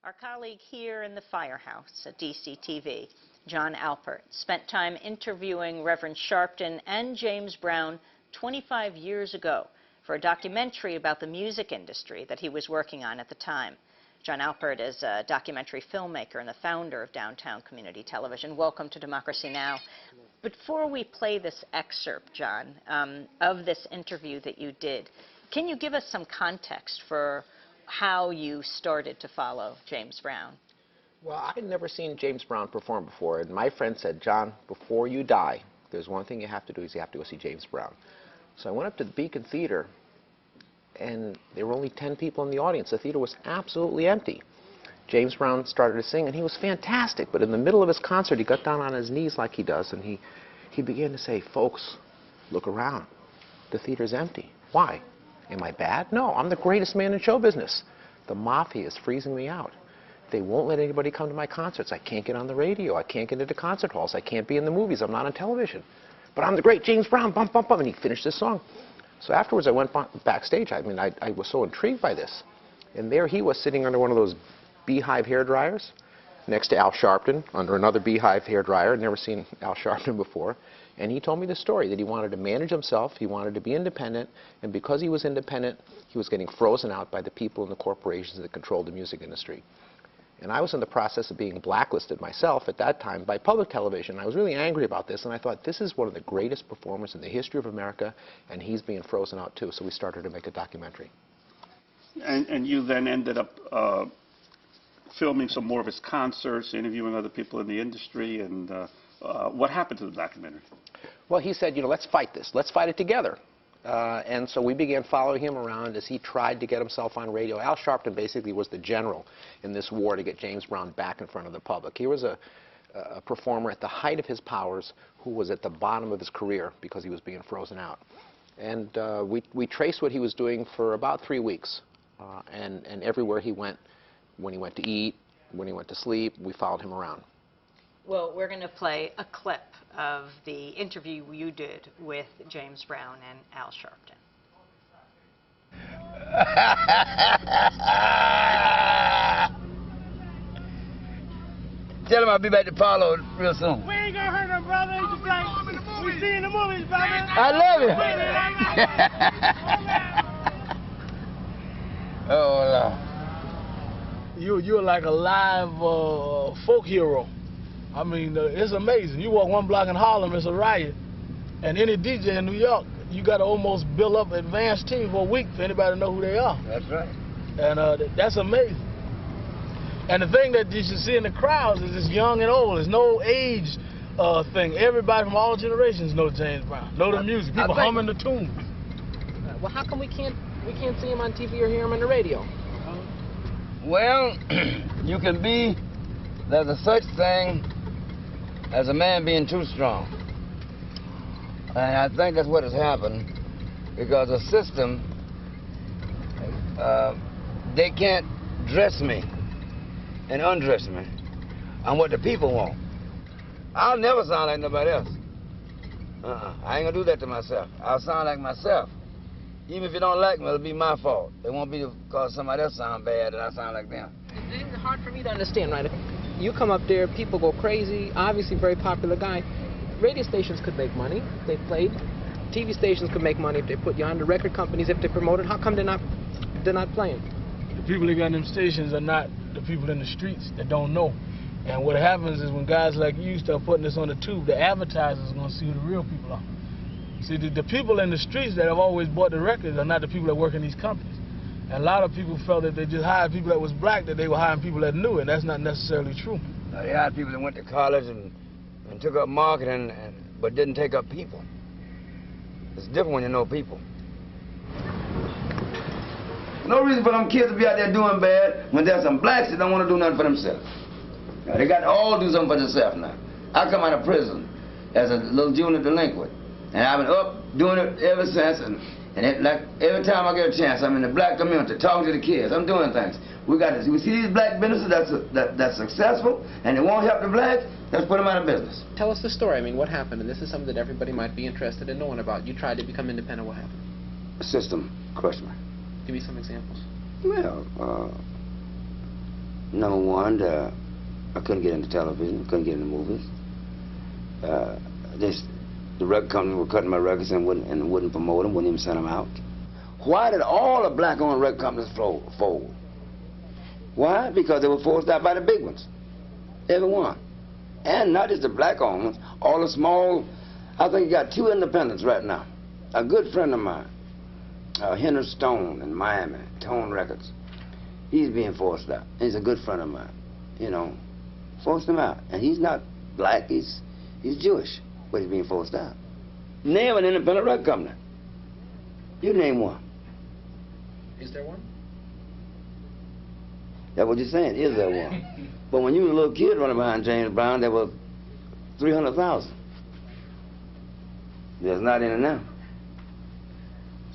Our colleague here in the firehouse at DCTV, Jon Alpert, spent time interviewing Reverend Sharpton and James Brown 25 years ago for a documentary about the music industry that he was working on at the time. Jon Alpert is a documentary filmmaker and the founder of Downtown Community Television. Welcome to Democracy Now! Before we play this excerpt, Jon, of this interview that you did, can you give us some context for how you started to follow James Brown? Well, I had never seen James Brown perform before, and my friend said, John, before you die, there's one thing you have to do, is you have to go see James Brown. So I went up to the Beacon Theater, and there were only 10 people in the audience. The theater was absolutely empty. James Brown started to sing, and he was fantastic, but in the middle of his concert, he got down on his knees like he does, and he began to say, folks, look around. The theater's empty. Why? Am I bad? No, I'm the greatest man in show business. The mafia is freezing me out. They won't let anybody come to my concerts. I can't get on the radio. I can't get into concert halls. I can't be in the movies. I'm not on television. But I'm the great James Brown, bump, bump, bump. And he finished his song. So afterwards, I went backstage. I mean, I was so intrigued by this. And there he was sitting under one of those beehive hair dryers next to Al Sharpton, under another beehive hair dryer. I'd never seen Al Sharpton before. And he told me the story, that he wanted to manage himself, he wanted to be independent, and because he was independent, he was getting frozen out by the people and the corporations that controlled the music industry. And I was in the process of being blacklisted myself at that time by public television. I was really angry about this, and I thought, this is one of the greatest performers in the history of America, and he's being frozen out too, so we started to make a documentary. And you then ended up filming some more of his concerts, interviewing other people in the industry, and what happened to the documentary? Well, he said, you know, let's fight this. Let's fight it together. And so we began following him around as he tried to get himself on radio. Al Sharpton basically was the general in this war to get James Brown back in front of the public. He was a performer at the height of his powers who was at the bottom of his career because he was being frozen out. And we traced what he was doing for about 3 weeks. And everywhere he went, when he went to eat, when he went to sleep, we followed him around. Well, we're going to play a clip of the interview you did with James Brown and Al Sharpton. Tell him I'll be back to Paulo real soon. We ain't gonna hurt him, brother. It's just like we see in the movies, brother. I love you. Oh, Lord. You're like a live folk hero. I mean, it's amazing. You walk one block in Harlem, it's a riot. And any DJ in New York, you got to almost build up an advanced team for a week for anybody to know who they are. That's right. And that's amazing. And the thing that you should see in the crowds is it's young and old. There's no age thing. Everybody from all generations know James Brown, know the music. People humming the tune. Well, how come we can't see him on TV or hear him on the radio? Well, you can be, there's a such thing as a man being too strong. And I think that's what has happened, because the system, they can't dress me and undress me on what the people want. I'll never sound like nobody else. I ain't gonna do that to myself. I'll sound like myself. Even if you don't like me, it'll be my fault. It won't be because somebody else sound bad and I sound like them. It's hard for me to understand, right? You come up there, people go crazy, obviously very popular guy. Radio stations could make money if they played. TV stations could make money if they put you on. The record companies, if they promoted. How come they're not playing? The people that got them stations are not the people in the streets that don't know. And what happens is when guys like you start putting this on the tube, the advertisers are going to see who the real people are. See, the people in the streets that have always bought the records are not the people that work in these companies. And a lot of people felt that they just hired people that was black, that they were hiring people that knew, and that's not necessarily true. They hired people that went to college and took up marketing, but didn't take up people. It's different when you know people. No reason for them kids to be out there doing bad when there's some blacks that don't want to do nothing for themselves. Now, they got to all do something for themselves now. I come out of prison as a little junior delinquent, and I've been up doing it ever since, and like every time I get a chance, I'm in the black community, talking to the kids, I'm doing things. We see these black businesses that's successful, and they won't help the blacks, let's put them out of business. Tell us the story. I mean, what happened? And this is something that everybody might be interested in knowing about. You tried to become independent. What happened? The system crushed me. Give me some examples. Well, Number one, I couldn't get into television, couldn't get into movies. The record company were cutting my records and wouldn't promote them, wouldn't even send them out. Why did all the black-owned record companies fold? Why? Because they were forced out by the big ones. Every one. And not just the black-owned ones, all the small. I think you got 2 independents right now. A good friend of mine, Henry Stone in Miami, Tone Records. He's being forced out. He's a good friend of mine. You know, forced him out. And he's not black, he's Jewish, but he's being forced out. Name an independent record company. You name one. Is there one? That's what you're saying, is there one? But when you were a little kid running behind James Brown, there were 300,000. There's not any now.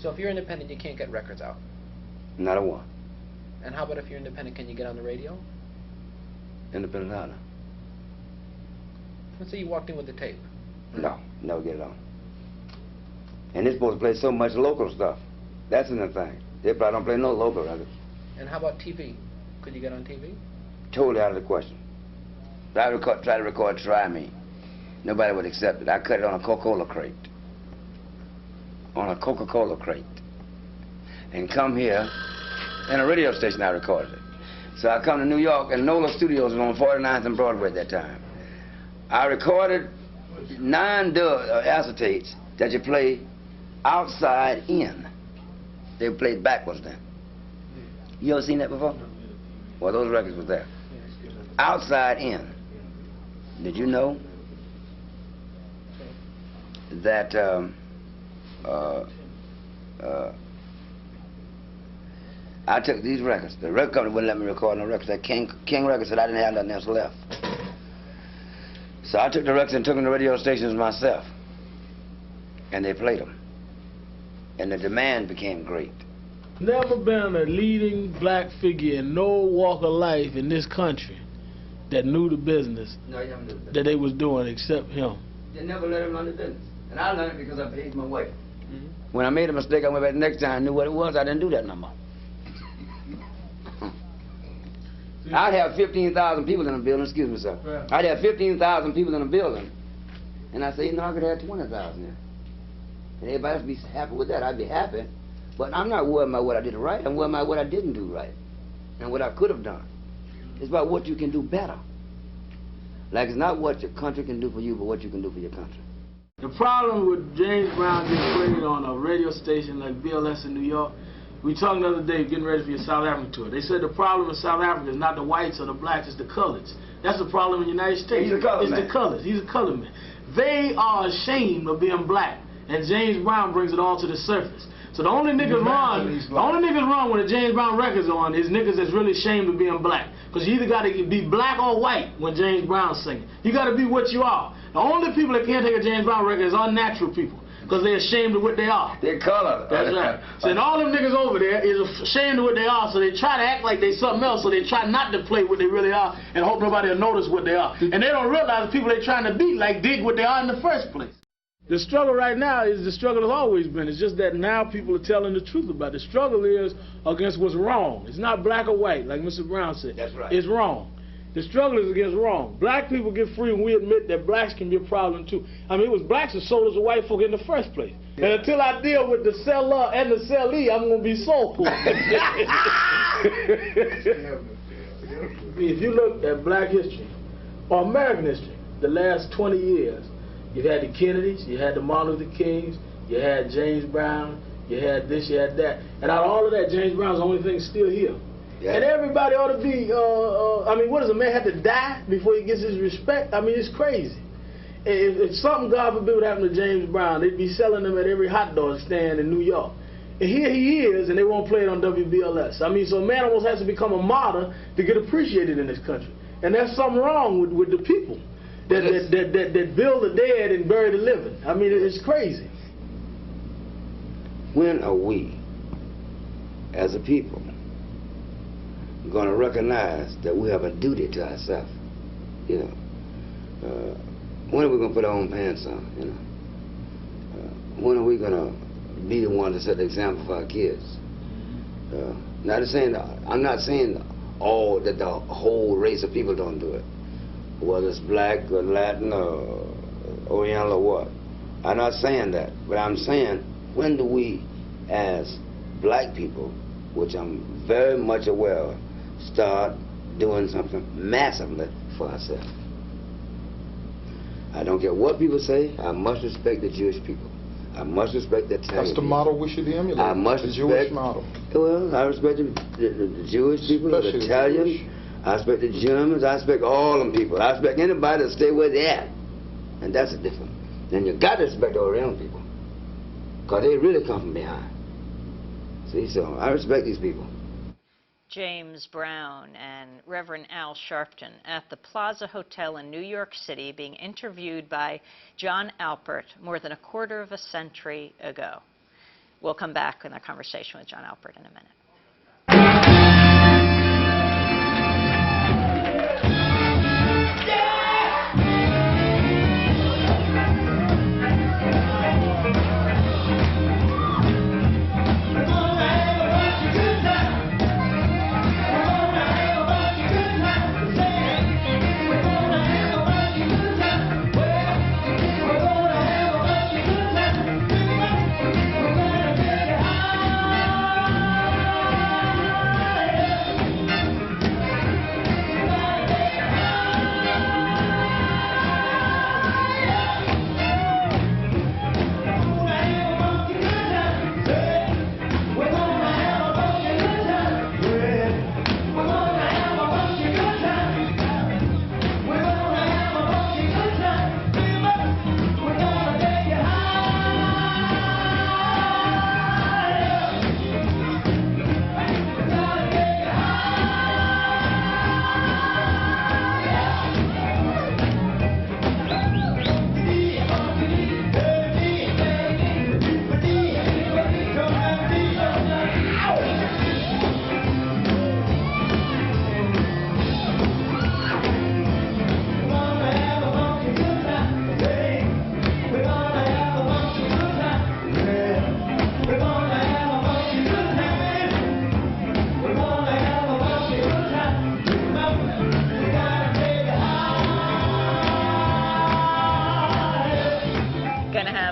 So if you're independent, you can't get records out? Not a one. And how about if you're independent, can you get on the radio? Independent how now? Let's say you walked in with the tape. No, never get it on. And they're supposed to play so much local stuff. That's another thing. They probably don't play no local records. And how about TV? Could you get on TV? Totally out of the question. I tried to record Try Me. Nobody would accept it. I cut it on a Coca-Cola crate. On a Coca-Cola crate. And come here, in a radio station I recorded it. So I come to New York, and NOLA Studios was on 49th and Broadway at that time. I recorded 9 acetates that you play outside in. They played backwards then. You ever seen that before? Well, those records were there. Outside in. Did you know that I took these records. The record company wouldn't let me record no records. That King Records said I didn't have nothing else left. So I took the records and took them to radio stations myself. And they played them. And the demand became great. Never been a leading black figure in no walk of life in this country that knew the business that they was doing except him. They never let him learn the business. And I learned it because I paid my way. When I made a mistake, I went back the next time, I knew what it was, I didn't do that no more. I'd have 15,000 people in a building, excuse me, sir. Yeah. I'd have 15,000 people in a building. And I say, you know, I could have 20,000 there. And everybody would be happy with that. I'd be happy. But I'm not worried about what I did right. I'm worried about what I didn't do right. And what I could have done. It's about what you can do better. Like, it's not what your country can do for you, but what you can do for your country. The problem with James Brown getting played on a radio station like BLS in New York, we talked the other day getting ready for your South African tour. They said the problem in South Africa is not the whites or the blacks, it's the coloreds. That's the problem in the United States. He's a colored man. It's the colors. He's a colored man. They are ashamed of being black, and James Brown brings it all to the surface. So the only niggas run when the James Brown record's on is niggas that's really ashamed of being black. Because you either got to be black or white when James Brown's singing. You got to be what you are. The only people that can't take a James Brown record is unnatural people. Because they're ashamed of what they are. They're colored. That's right. So and all them niggas over there is ashamed of what they are, so they try to act like they something else, so they try not to play what they really are and hope nobody will notice what they are. And they don't realize the people they're trying to beat like dig what they are in the first place. The struggle right now is the struggle has always been. It's just that now people are telling the truth about it. The struggle is against what's wrong. It's not black or white, like Mr. Brown said. That's right. It's wrong. The struggle is against wrong. Black people get free when we admit that blacks can be a problem too. I mean, it was blacks that sold us to white folk in the first place. Yeah. And until I deal with the seller and the sellee, I'm going to be so cool. If you look at black history, or American history, the last 20 years, you had the Kennedys, you had the Martin Luther Kings, you had James Brown, you had this, you had that. And out of all of that, James Brown's the only thing still here. Yeah. And everybody ought to be, I mean, what does a man have to die before he gets his respect? I mean, it's crazy. If something, God forbid, would happen to James Brown, they'd be selling them at every hot dog stand in New York. And here he is, and they won't play it on WBLS. I mean, so a man almost has to become a martyr to get appreciated in this country. And there's something wrong with the people that build the dead and bury the living. I mean, it's crazy. When are we, as a people, going to recognize that we have a duty to ourselves? You know, when are we going to put our own pants on? You know, when are we going to be the ones to set the example for our kids? I'm not saying the whole race of people don't do it, whether it's black or Latin or Oriental or what. I'm not saying that, but I'm saying, when do we, as black people, which I'm very much aware of, start doing something massively for ourselves? I don't care what people say. I must respect the Jewish people. I must respect the Italian That's the people. model we should emulate. I must the respect, Jewish model. Well, I respect the Jewish people, Especially the Italians. Jewish. I respect the Germans. I respect all them people. I respect anybody that stay where they at. And that's the difference. Then you got to respect the Oriental people, because they really come from behind. See, so I respect these people. James Brown and Reverend Al Sharpton at the Plaza Hotel in New York City being interviewed by Jon Alpert more than a quarter of a century ago. We'll come back in our conversation with Jon Alpert in a minute.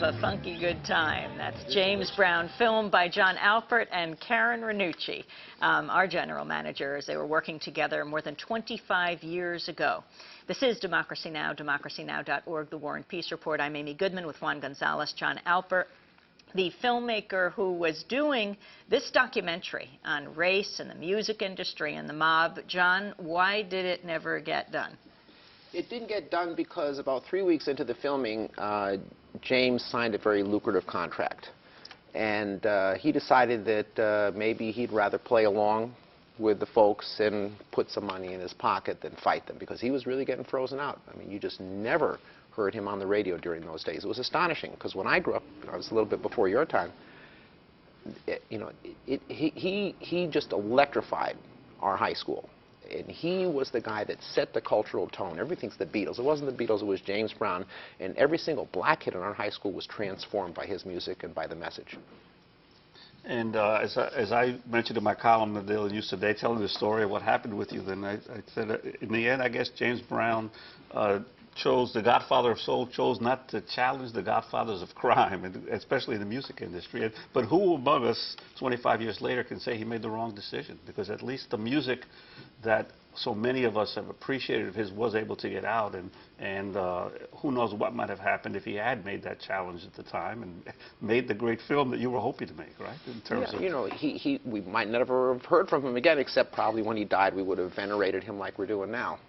A funky good time. That's James Brown, filmed by Jon Alpert and Karen Ranucci, our general manager, as they were working together more than 25 years ago. This is Democracy Now!, democracynow.org, The War and Peace Report. I'm Amy Goodman with Juan Gonzalez. Jon Alpert, the filmmaker who was doing this documentary on race and the music industry and the mob. John, why did it never get done? It didn't get done because about 3 weeks into the filming, James signed a very lucrative contract. And he decided that maybe he'd rather play along with the folks and put some money in his pocket than fight them, because he was really getting frozen out. I mean, you just never heard him on the radio during those days. It was astonishing, because when I grew up, I was a little bit before your time, he just electrified our high school. And he was the guy that set the cultural tone. Everything's the Beatles. It wasn't the Beatles, it was James Brown. And every single black kid in our high school was transformed by his music and by the message. And as I mentioned in my column in the Daily News today, telling the story of what happened with you, then I said, in the end, I guess James Brown chose, the Godfather of Soul, chose not to challenge the Godfathers of crime, and especially in the music industry. But who among us, 25 years later, can say he made the wrong decision? Because at least the music that so many of us have appreciated of his was able to get out, and who knows what might have happened if he had made that challenge at the time and made the great film that you were hoping to make, right? In terms of, you know, we might never have heard from him again, except probably when he died we would have venerated him like we're doing now.